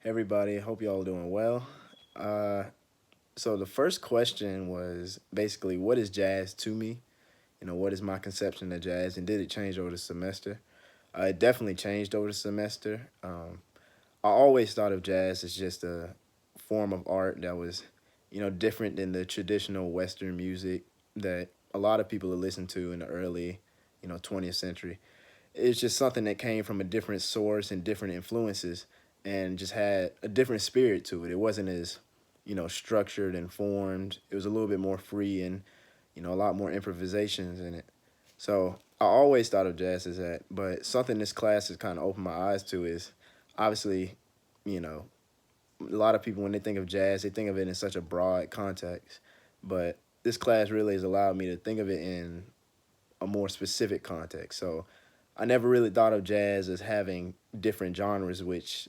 Everybody, hope y'all doing well. Uh, so the first question was basically, what is jazz to me? What is my conception of jazz, and did it change over the semester? It definitely changed over the semester. I always thought of jazz as just a form of art that was, different than the traditional Western music that a lot of people listen to in the early, 20th century. It's just something that came from a different source and different influences and just had a different spirit to it. It wasn't as, structured and formed. It was a little bit more free and, a lot more improvisations in it. So I always thought of jazz as that, but something this class has kind of opened my eyes to is obviously, you know, a lot of people when they think of jazz, they think of it in such a broad context. But this class really has allowed me to think of it in a more specific context. So I never really thought of jazz as having different genres, which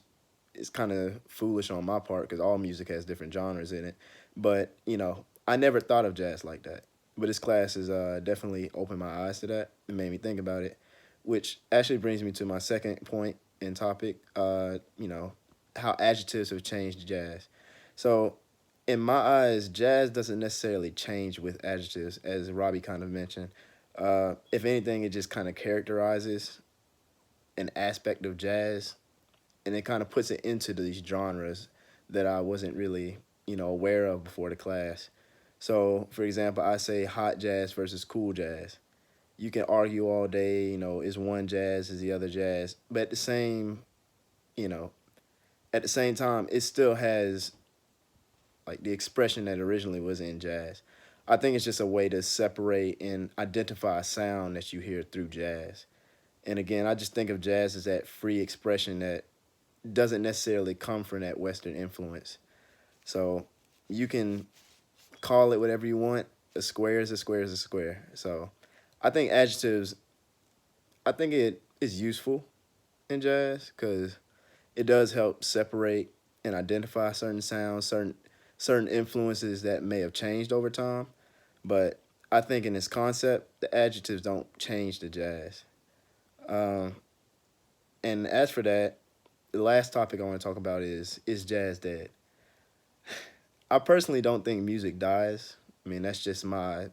is kind of foolish on my part because all music has different genres in it. But I never thought of jazz like that. But this class has definitely opened my eyes to that. It made me think about it, which actually brings me to my second point and topic. How adjectives have changed jazz. So in my eyes, jazz doesn't necessarily change with adjectives, as Robbie kind of mentioned. If anything, it just kind of characterizes an aspect of jazz, and it kind of puts it into these genres that I wasn't really, aware of before the class. So, for example, I say hot jazz versus cool jazz. You can argue all day, is one jazz, is the other jazz, but you know, at the same time, it still has like the expression that originally was in jazz. I think it's just a way to separate and identify a sound that you hear through jazz. And again, I just think of jazz as that free expression that doesn't necessarily come from that Western influence. So you can call it whatever you want. A square is a square is a square. So I think adjectives, I think it is useful in jazz because it does help separate and identify certain sounds, certain influences that may have changed over time. But I think in this concept, the adjectives don't change the jazz. Um, and as for that, the last topic I want to talk about is jazz dead? I personally don't think music dies. I mean, that's just my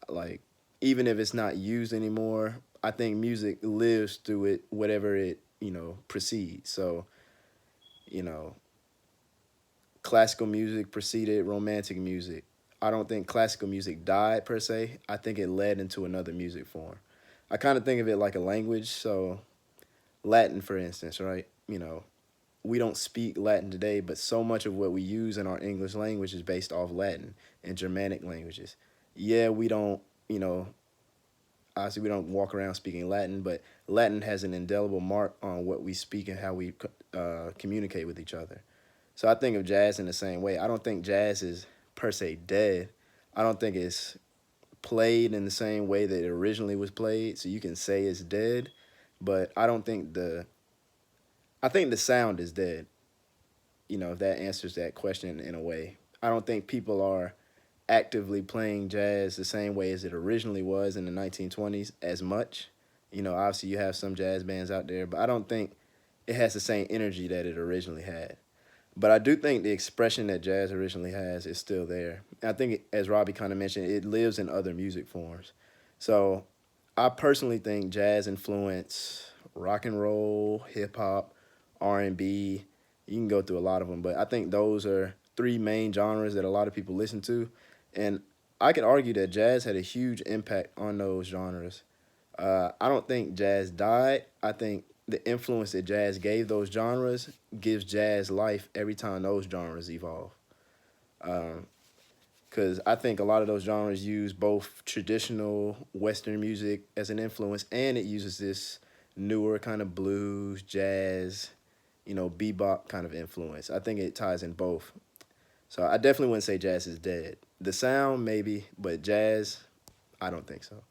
like even if it's not used anymore, I think music lives through it whatever it, precedes. So, you know, classical music preceded romantic music. I don't think classical music died per se. I think it led into another music form. I kind of think of it like a language. So, Latin, for instance, right? We don't speak Latin today, but so much of what we use in our English language is based off Latin and Germanic languages. Yeah, we don't, you know, obviously we don't walk around speaking Latin, but Latin has an indelible mark on what we speak and how we communicate with each other. So I think of jazz in the same way. I don't think jazz is per se dead. I don't think it's played in the same way that it originally was played. So you can say it's dead, but I think the sound is dead. If that answers that question in a way. I don't think people are actively playing jazz the same way as it originally was in the 1920s as much. Obviously you have some jazz bands out there, but I don't think it has the same energy that it originally had. But I do think the expression that jazz originally has is still there. I think, as Robbie kind of mentioned, it lives in other music forms. So I personally think jazz influence rock and roll, hip hop, R&B. You can go through a lot of them, but I think those are three main genres that a lot of people listen to, and I can argue that jazz had a huge impact on those genres. I don't think jazz died. I think the influence that jazz gave those genres gives jazz life every time those genres evolve. Because I think a lot of those genres use both traditional Western music as an influence, and it uses this newer kind of blues, jazz, bebop kind of influence. I think it ties in both. So I definitely wouldn't say jazz is dead. The sound, maybe, but jazz, I don't think so.